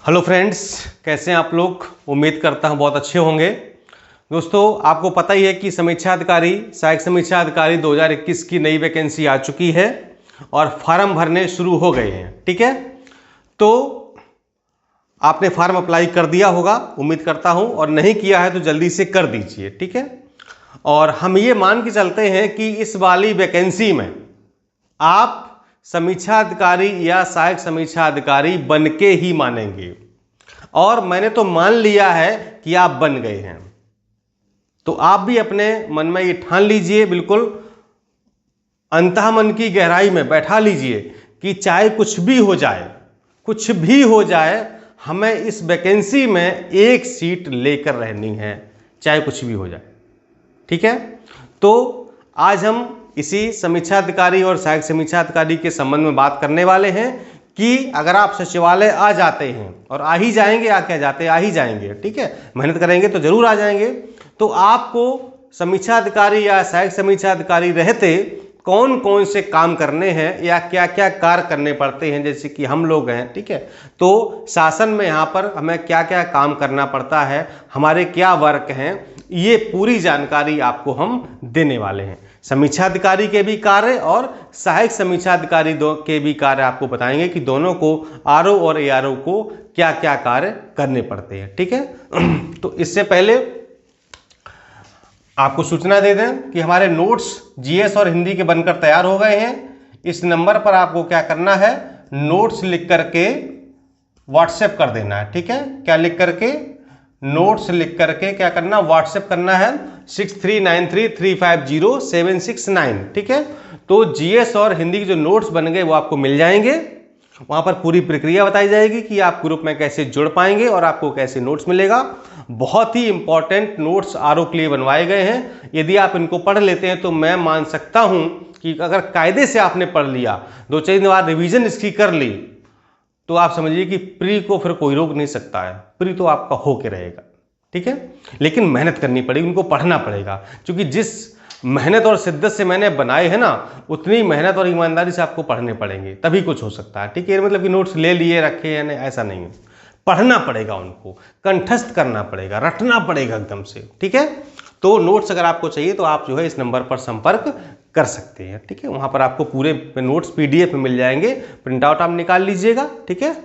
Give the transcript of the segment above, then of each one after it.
Hello friends, कैसे हैं आप लोग। उम्मीद करता हूं बहुत अच्छे होंगे। दोस्तों, आपको पता ही है कि समीक्षा अधिकारी सहायक समीक्षा अधिकारी 2021 की नई वैकेंसी आ चुकी है और फार्म भरने शुरू हो गए हैं। ठीक है, तो आपने फार्म अप्लाई कर दिया होगा उम्मीद करता हूं, और नहीं किया है तो जल्दी से कर दीजिए। ठीक है, और हम ये मान के चलते हैं कि इस वाली वैकेंसी में आप समीक्षा अधिकारी या सहायक समीक्षा अधिकारी बन के ही मानेंगे, और मैंने तो मान लिया है कि आप बन गए हैं। तो आप भी अपने मन में ये ठान लीजिए, बिल्कुल अंतः मन की गहराई में बैठा लीजिए कि चाहे कुछ भी हो जाए, हमें इस वैकेंसी में एक सीट लेकर रहनी है, चाहे कुछ भी हो जाए। ठीक है, तो आज हम इसी समीक्षा अधिकारी और सहायक समीक्षा अधिकारी के संबंध में बात करने वाले हैं कि अगर आप सचिवालय आ जाते हैं, और आ ही जाएंगे, आ ही जाएंगे। ठीक है, मेहनत करेंगे तो जरूर आ जाएंगे। तो आपको समीक्षा अधिकारी या सहायक समीक्षा अधिकारी रहते कौन कौन से काम करने हैं या क्या क्या कार्य करने पड़ते हैं, जैसे कि हम लोग हैं। ठीक है, तो शासन में यहाँ पर हमें क्या क्या काम करना पड़ता है, हमारे क्या वर्क हैं, ये पूरी जानकारी आपको हम देने वाले हैं। समीक्षा अधिकारी के भी कार्य और सहायक समीक्षा अधिकारी के भी कार्य आपको बताएंगे कि दोनों को, आरओ और एआरओ को क्या क्या कार्य करने पड़ते हैं। ठीक है, तो इससे पहले आपको सूचना दे दें कि हमारे नोट्स जीएस और हिंदी के बनकर तैयार हो गए हैं। इस नंबर पर आपको क्या करना है, नोट्स लिख करके व्हाट्सएप कर देना है। ठीक है, क्या लिख करके, नोट्स लिख करके क्या करना, व्हाट्सएप करना है 6393350769। ठीक है, तो जीएस और हिंदी के जो नोट्स बन गए वो आपको मिल जाएंगे। वहां पर पूरी प्रक्रिया बताई जाएगी कि आप ग्रुप में कैसे जुड़ पाएंगे और आपको कैसे नोट्स मिलेगा। बहुत ही इंपॉर्टेंट नोट्स आरओ के लिए बनवाए गए हैं। यदि आप इनको पढ़ लेते हैं तो मैं मान सकता हूं कि अगर कायदे से आपने पढ़ लिया, 2-4 बार रिवीजन इसकी कर ली, तो आप समझिए कि प्री को फिर कोई रोक नहीं सकता है। प्री तो आपका हो के रहेगा। ठीक है, लेकिन मेहनत करनी पड़ेगी, उनको पढ़ना पड़ेगा, क्योंकि जिस मेहनत और शिद्दत से मैंने बनाए हैं ना, उतनी मेहनत और ईमानदारी से आपको पढ़ने पड़ेंगे, तभी कुछ हो सकता है। ठीक है, मतलब कि नोट्स ले लिए रखे हैं, नहीं, ऐसा नहीं है। पढ़ना पड़ेगा, उनको कंठस्थ करना पड़ेगा, रटना पड़ेगा एकदम से। ठीक है, तो नोट्स अगर आपको चाहिए तो आप जो है इस नंबर पर संपर्क कर सकते हैं। ठीक है, वहां पर आपको पूरे नोट्स पीडीएफ में मिल जाएंगे, प्रिंट आउट आप निकाल लीजिएगा। ठीक है,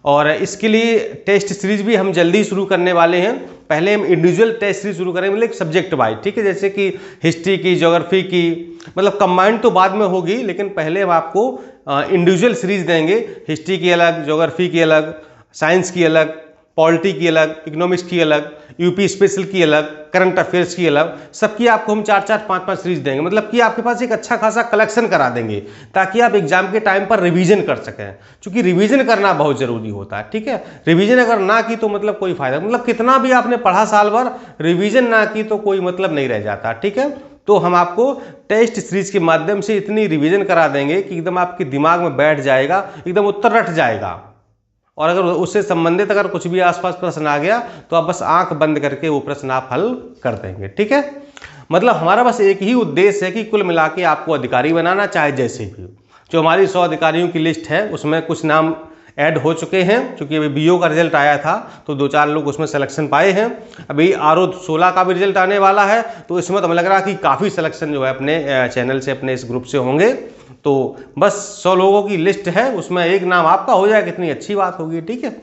और इसके लिए टेस्ट सीरीज भी हम जल्दी शुरू करने वाले हैं। पहले हम इंडिविजुअल टेस्ट सीरीज शुरू करेंगे, मतलब सब्जेक्ट वाइज। ठीक है, जैसे कि हिस्ट्री की, ज्योग्राफी की, मतलब कंबाइंड तो बाद में होगी, लेकिन पहले हम आपको इंडिविजुअल सीरीज देंगे। हिस्ट्री की अलग, ज्योग्राफी की अलग, साइंस की अलग, पॉलिटी की अलग, इकोनॉमिक्स की अलग, यूपी स्पेशल की अलग, करंट अफेयर्स की अलग, सबकी आपको हम 4-4, 5-5 सीरीज देंगे। मतलब कि आपके पास एक अच्छा खासा कलेक्शन करा देंगे, ताकि आप एग्जाम के टाइम पर रिवीजन कर सकें, क्योंकि रिवीजन करना बहुत जरूरी होता है। ठीक है, रिवीजन अगर ना की तो मतलब कोई फायदा, मतलब कितना भी आपने पढ़ा साल भर, रिवीजन ना की तो कोई मतलब नहीं रह जाता। ठीक है, तो हम आपको टेस्ट सीरीज के माध्यम से इतनी रिवीजन करा देंगे कि एकदम आपके दिमाग में बैठ जाएगा, एकदम उत्तर रट जाएगा। और अगर उससे संबंधित अगर कुछ भी आसपास प्रश्न आ गया तो आप बस आंख बंद करके वो प्रश्न आप हल कर देंगे। ठीक है, मतलब हमारा बस एक ही उद्देश्य है कि कुल मिला के आपको अधिकारी बनाना, चाहे जैसे भी। जो हमारी 100 अधिकारियों की लिस्ट है उसमें कुछ नाम ऐड हो चुके हैं, क्योंकि अभी बीओ का रिजल्ट आया था तो 2-4 लोग उसमें सिलेक्शन पाए हैं। अभी आरओ 16 का भी रिजल्ट आने वाला है, तो इसमें तो हमें लग रहा है कि काफ़ी सिलेक्शन जो है अपने चैनल से, अपने इस ग्रुप से होंगे। तो बस 100 लोगों की लिस्ट है, उसमें एक नाम आपका हो जाए, कितनी अच्छी बात होगी। ठीक है,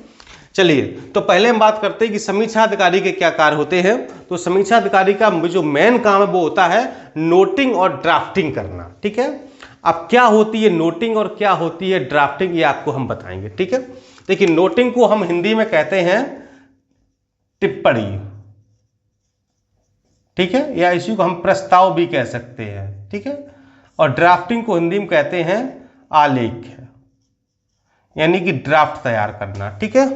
चलिए, तो पहले हम बात करते हैं कि समीक्षा अधिकारी के क्या कार्य होते हैं। तो समीक्षा अधिकारी का जो मेन काम है वो होता है नोटिंग और ड्राफ्टिंग करना। ठीक है, अब क्या होती है नोटिंग और क्या होती है ड्राफ्टिंग, ये आपको हम बताएंगे। ठीक है, देखिए, नोटिंग को हम हिंदी में कहते हैं टिप्पणी। ठीक है, या इसी को हम प्रस्ताव भी कह सकते हैं। ठीक है, और ड्राफ्टिंग को हिंदी में कहते हैं आलेख, यानी कि ड्राफ्ट तैयार करना। ठीक है,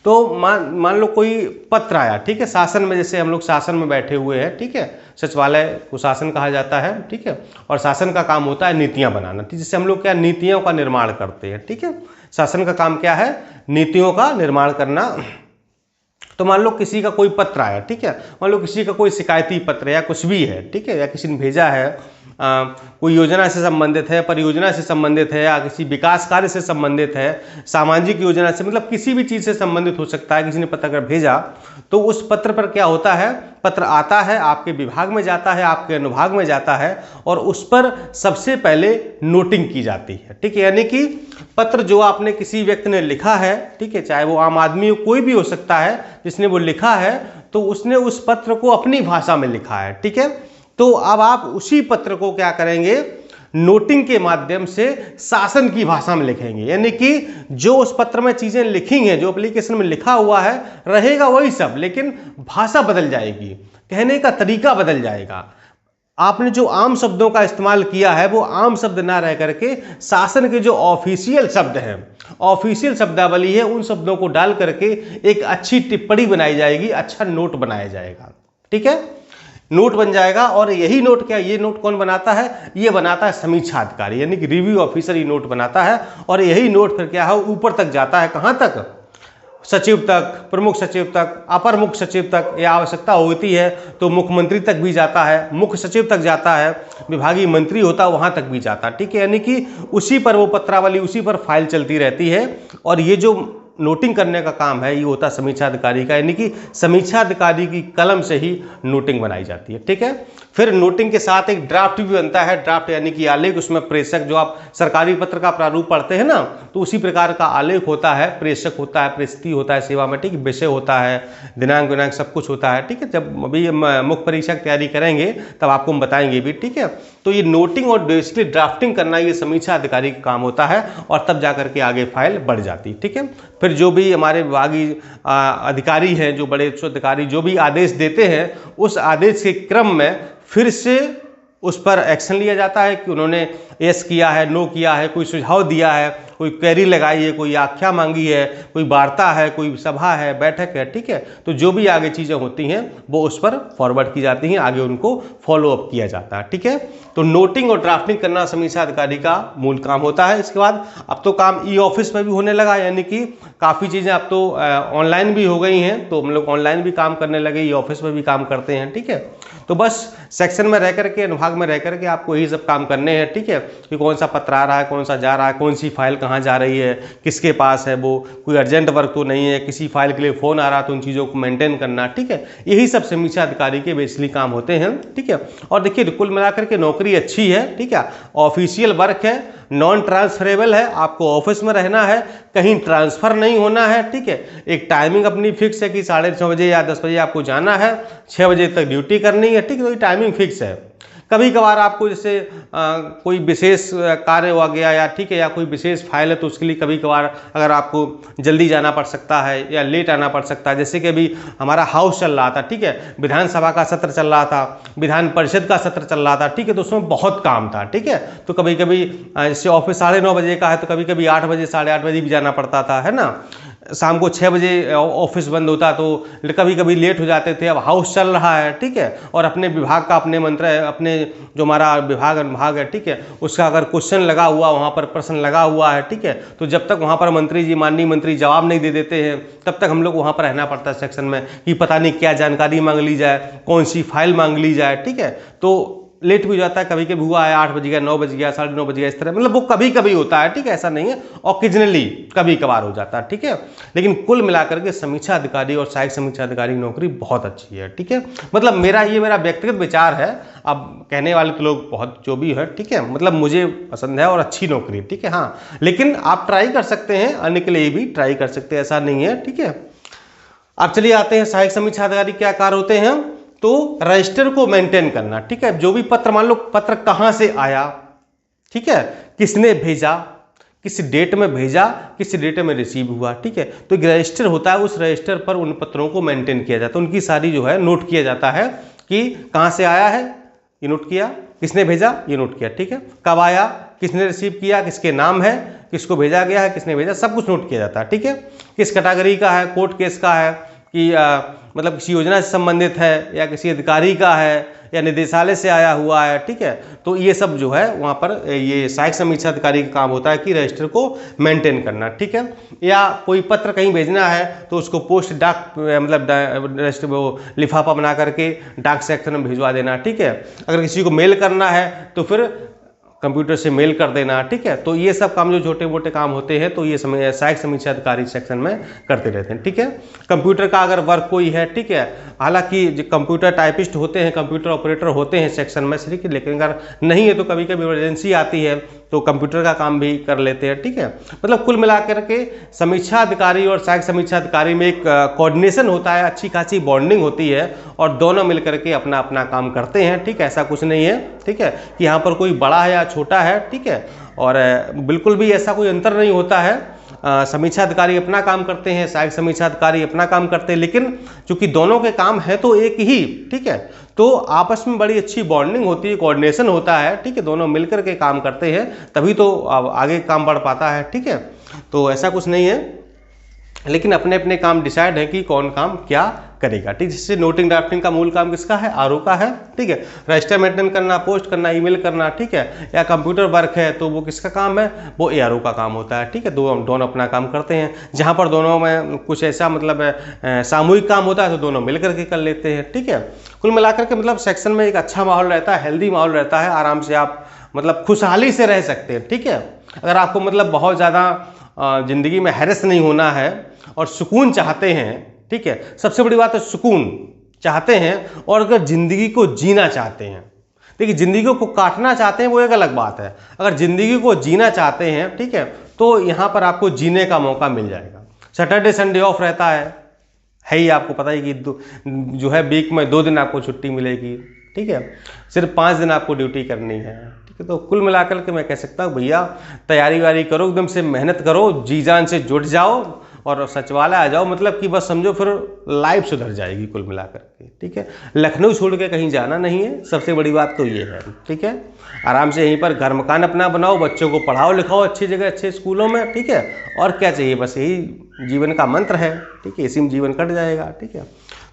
तो मान लो कोई पत्र आया, ठीक है, शासन में, जैसे हम लोग शासन में बैठे हुए हैं। ठीक है, सचिवालय को शासन कहा जाता है। ठीक है, और शासन का काम होता है नीतियां बनाना, जिससे हम लोग क्या नीतियों का निर्माण करते हैं। ठीक है, शासन का काम क्या है, नीतियों का निर्माण करना। तो मान लो किसी का कोई पत्र आया, ठीक है, मान लो किसी का कोई शिकायती पत्र या कुछ भी है, ठीक है, या किसी ने भेजा है कोई योजना से संबंधित है, परियोजना से संबंधित है, या किसी विकास कार्य से संबंधित है, सामाजिक योजना से, मतलब किसी भी चीज़ से संबंधित हो सकता है। किसी ने पत्र अगर भेजा तो उस पत्र पर क्या होता है, पत्र आता है, आपके विभाग में जाता है, आपके अनुभाग में जाता है, और उस पर सबसे पहले नोटिंग की जाती है। ठीक है, यानी कि पत्र जो आपने किसी व्यक्ति ने लिखा है, ठीक है, चाहे वो आम आदमी हो, कोई भी हो सकता है, जिसने वो लिखा है तो उसने उस पत्र को अपनी भाषा में लिखा है। ठीक है, तो अब आप उसी पत्र को क्या करेंगे, नोटिंग के माध्यम से शासन की भाषा में लिखेंगे। यानी कि जो उस पत्र में चीजें लिखी हैं, जो एप्लीकेशन में लिखा हुआ है, रहेगा वही सब, लेकिन भाषा बदल जाएगी, कहने का तरीका बदल जाएगा। आपने जो आम शब्दों का इस्तेमाल किया है वो आम शब्द ना रह करके शासन के जो ऑफिशियल शब्द हैं, ऑफिशियल शब्दावली है, उन शब्दों को डाल करके एक अच्छी टिप्पणी बनाई जाएगी, अच्छा नोट बनाया जाएगा। ठीक है, नोट बन जाएगा। और यही नोट क्या, ये नोट कौन बनाता है, ये बनाता है समीक्षा अधिकारी, यानी कि रिव्यू ऑफिसर ये नोट बनाता है। और यही नोट फिर क्या है, ऊपर तक जाता है, कहां तक, सचिव तक, प्रमुख सचिव तक, अपर मुख्य सचिव तक, यह आवश्यकता होती है तो मुख्यमंत्री तक भी जाता है, मुख्य सचिव तक जाता है, विभागीय मंत्री होता है वहां तक भी जाता है। ठीक है, यानी कि उसी पर वो पत्रावली, उसी पर फाइल चलती रहती है। और ये जो नोटिंग करने का काम है ये होता है समीक्षा अधिकारी का, यानी कि समीक्षा अधिकारी की कलम से ही नोटिंग बनाई जाती है। ठीक है, फिर नोटिंग के साथ एक ड्राफ्ट भी बनता है, ड्राफ्ट यानी कि आलेख, उसमें प्रेषक, जो आप सरकारी पत्र का प्रारूप पढ़ते हैं ना, तो उसी प्रकार का आलेख होता है, प्रेषक होता है, प्रेषित होता है सेवा में, ठीक है, विषय होता है, दिनांक विनांक सब कुछ होता है। ठीक है, जब अभी मुख्य परीक्षा की तैयारी करेंगे तब आपको हम बताएंगे भी। ठीक है, तो ये नोटिंग और बेसिकली ड्राफ्टिंग करना ये समीक्षा अधिकारी का काम होता है, और तब जाकर के आगे फाइल बढ़ जाती है। ठीक है, फिर जो भी हमारे विभागीय अधिकारी हैं, जो बड़े उच्च अधिकारी जो भी आदेश देते हैं, उस आदेश के क्रम में फिर से उस पर एक्शन लिया जाता है कि उन्होंने यस किया है, नो किया है, कोई सुझाव दिया है, कोई क्वेरी लगाई है, कोई आख्या मांगी है, कोई वार्ता है, कोई सभा है, बैठक है। ठीक है, तो जो भी आगे चीज़ें होती हैं वो उस पर फॉरवर्ड की जाती हैं, आगे उनको फॉलो अप किया जाता है। ठीक है, तो नोटिंग और ड्राफ्टिंग करना समीक्षा अधिकारी का मूल काम होता है। इसके बाद अब तो काम ई ऑफिस में भी होने लगा, यानी कि काफ़ी चीज़ें अब तो ऑनलाइन भी हो गई हैं, तो हम लोग ऑनलाइन भी काम करने लगे, ई ऑफिस में भी काम करते हैं। ठीक है, तो बस सेक्शन में रह करके, अनुभाग में रह करके आपको यही सब काम करने हैं। ठीक है, कि कौन सा पत्र आ रहा है, कौन सा जा रहा है, कौन सी फाइल कहाँ जा रही है, किसके पास है, वो कोई अर्जेंट वर्क तो नहीं है, किसी फाइल के लिए फ़ोन आ रहा है तो उन चीज़ों को मेंटेन करना। ठीक है, यही सब समीक्षा अधिकारी के बेसिकली काम होते हैं। ठीक है, और देखिए कुल मिलाकर के नौकरी अच्छी है। ठीक है, ऑफिशियल वर्क है, नॉन ट्रांसफरेबल है, आपको ऑफिस में रहना है, कहीं ट्रांसफर नहीं होना है। ठीक है, एक टाइमिंग अपनी फिक्स है कि 6:30 बजे या 10 बजे आपको जाना है, 6 बजे तक ड्यूटी करनी है। ठीक है, तो ये टाइमिंग फिक्स है। कभी कभार आपको जैसे कोई विशेष कार्य हो गया, या ठीक है, या कोई विशेष फाइल है तो उसके लिए कभी कभार अगर आपको जल्दी जाना पड़ सकता है या लेट आना पड़ सकता है। जैसे कि अभी हमारा हाउस चल रहा था, ठीक है, विधानसभा का सत्र चल रहा था, विधान परिषद का सत्र चल रहा था। ठीक है, तो उसमें बहुत काम था। ठीक है, तो कभी कभी जैसे ऑफिस 9:30 बजे का है तो कभी कभी 8 बजे 8:30 बजे भी जाना पड़ता था, है ना। शाम को 6 बजे ऑफिस बंद होता तो कभी कभी लेट हो जाते थे। अब हाउस चल रहा है, ठीक है, और अपने विभाग का, अपने मंत्री, अपने जो हमारा विभाग अनुभाग है, ठीक है, उसका अगर क्वेश्चन लगा हुआ, वहाँ पर प्रश्न लगा हुआ है, ठीक है, तो जब तक वहाँ पर मंत्री जी, माननीय मंत्री जवाब नहीं दे देते हैं, तब तक हम लोग वहाँ पर रहना पड़ता है सेक्शन में कि पता नहीं क्या जानकारी मांग ली जाए, कौन सी फाइल मांग ली जाए। ठीक है, तो लेट भी हो जाता है, कभी कभी हुआ है 8 बज गया, 9 बज गया, 9:30 बज गया, इस तरह, मतलब वो कभी कभी होता है। ठीक है, ऐसा नहीं है, ऑकेजनली कभी कभार हो जाता है। ठीक है, लेकिन कुल मिलाकर के समीक्षा अधिकारी और सहायक समीक्षा अधिकारी की नौकरी बहुत अच्छी है। ठीक है, मतलब मेरा व्यक्तिगत विचार है, अब कहने वाले तो लोग बहुत जो भी है, ठीक है, मतलब मुझे पसंद है और अच्छी नौकरी। ठीक है, हाँ, लेकिन आप ट्राई कर सकते हैं, अन्य के लिए भी ट्राई कर सकते हैं, ऐसा नहीं है। ठीक है, अब चलिए आते हैं सहायक समीक्षा अधिकारी क्या कार्य होते हैं। तो रजिस्टर को मेंटेन करना। ठीक है, जो भी पत्र, मान लो पत्र कहां से आया, ठीक है, किसने भेजा, किस डेट में भेजा, किस डेट में रिसीव हुआ। ठीक है, तो एक रजिस्टर होता है, उस रजिस्टर पर उन पत्रों को मेंटेन किया जाता है, उनकी सारी जो है नोट किया जाता है कि कहां से आया है, ये नोट किया, किसने भेजा, ये नोट किया। ठीक है, कब आया, किसने रिसीव किया, किसके नाम है, किसको भेजा गया है, किसने भेजा, सब कुछ नोट किया जाता है। ठीक है, किस कैटेगरी का है, कोर्ट केस का है, कि मतलब किसी योजना से संबंधित है या किसी अधिकारी का है या निदेशालय से आया हुआ है, ठीक है, तो ये सब जो है वहाँ पर ये सहायक समीक्षा अधिकारी का काम होता है कि रजिस्टर को मेंटेन करना, ठीक है। या कोई पत्र कहीं भेजना है तो उसको पोस्ट डाक मतलब रजिस्टर वो लिफाफा बना करके डाक सेक्शन में भिजवा देना, ठीक है। अगर किसी को मेल करना है तो फिर कंप्यूटर से मेल कर देना, ठीक है। तो ये सब काम जो छोटे मोटे काम होते हैं तो ये सहायक समीक्षा अधिकारी सेक्शन में करते रहते हैं, ठीक है। कंप्यूटर का अगर वर्क कोई है, ठीक है, हालांकि जो कंप्यूटर टाइपिस्ट होते हैं, कंप्यूटर ऑपरेटर होते हैं सेक्शन में, ठीक है, लेकिन अगर नहीं है तो कभी कभी इमरजेंसी आती है तो कंप्यूटर का काम भी कर लेते हैं, ठीक है। मतलब कुल मिलाकर के समीक्षा अधिकारी और सहायक समीक्षा अधिकारी में एक कोऑर्डिनेशन होता है, अच्छी खासी बॉन्डिंग होती है और दोनों मिलकर के अपना अपना काम करते हैं, ठीक है। ऐसा कुछ नहीं है, ठीक है, कि यहाँ पर कोई बड़ा है या छोटा है, ठीक है, और बिल्कुल भी ऐसा कोई अंतर नहीं होता है। समीक्षा अधिकारी अपना काम करते हैं, सहायक समीक्षा अधिकारी अपना काम करते हैं, लेकिन चूंकि दोनों के काम है तो एक ही, ठीक है, तो आपस में बड़ी अच्छी बॉन्डिंग होती है, कोऑर्डिनेशन होता है, ठीक है, दोनों मिलकर के काम करते हैं तभी तो आगे काम बढ़ पाता है, ठीक है। तो ऐसा कुछ नहीं है, लेकिन अपने अपने काम डिसाइड है कि कौन काम क्या करेगा, ठीक। जैसे नोटिंग ड्राफ्टिंग का मूल काम किसका है, आरओ का है, ठीक है। रजिस्टर मेंटेन करना, पोस्ट करना, ईमेल करना, ठीक है, या कंप्यूटर वर्क है तो वो किसका काम है, वो एआरओ का काम होता है, ठीक है। दोनों अपना काम करते हैं। जहाँ पर दोनों में कुछ ऐसा मतलब सामूहिक काम होता है तो दोनों मिल करके कर लेते हैं, ठीक है। कुल मिलाकर के मतलब सेक्शन में एक अच्छा माहौल रहता है, हेल्दी माहौल रहता है, आराम से आप मतलब खुशहाली से रह सकते हैं, ठीक है। अगर आपको मतलब बहुत ज़्यादा ज़िंदगी में हैरेस नहीं होना है और सुकून चाहते हैं, ठीक है, सबसे बड़ी बात है सुकून चाहते हैं, और अगर ज़िंदगी को जीना चाहते हैं, देखिए ज़िंदगी को काटना चाहते हैं वो एक अलग बात है, अगर ज़िंदगी को जीना चाहते हैं, ठीक है, तो यहाँ पर आपको जीने का मौका मिल जाएगा। सैटरडे संडे ऑफ रहता है ही, आपको पता ही कि जो है वीक में 2 दिन आपको छुट्टी मिलेगी, ठीक है, सिर्फ 5 दिन आपको ड्यूटी करनी है, ठीक है। तो कुल मिलाकर के मैं कह सकता हूँ भैया तैयारी वारी करो, एकदम से मेहनत करो, जी जान से जुट जाओ और सचिवालय आ जाओ, मतलब कि बस समझो फिर लाइफ सुधर जाएगी कुल मिलाकर के, ठीक है। लखनऊ छोड़ के कहीं जाना नहीं है, सबसे बड़ी बात तो ये है, ठीक है। आराम से यहीं पर घर मकान अपना बनाओ, बच्चों को पढ़ाओ लिखाओ अच्छी जगह अच्छे स्कूलों में, ठीक है, और क्या चाहिए, बस यही जीवन का मंत्र है, ठीक है, इसी में जीवन कट जाएगा, ठीक है।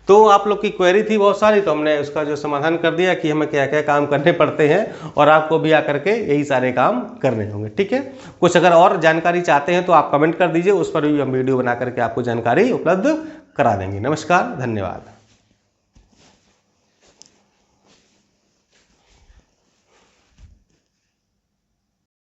तो आप लोग की क्वेरी थी बहुत सारी, तो हमने उसका जो समाधान कर दिया कि हमें क्या क्या काम करने पड़ते हैं और आपको भी आकर के यही सारे काम करने होंगे, ठीक है। कुछ अगर और जानकारी चाहते हैं तो आप कमेंट कर दीजिए, उस पर भी हम वीडियो बना करके आपको जानकारी उपलब्ध करा देंगे। नमस्कार, धन्यवाद।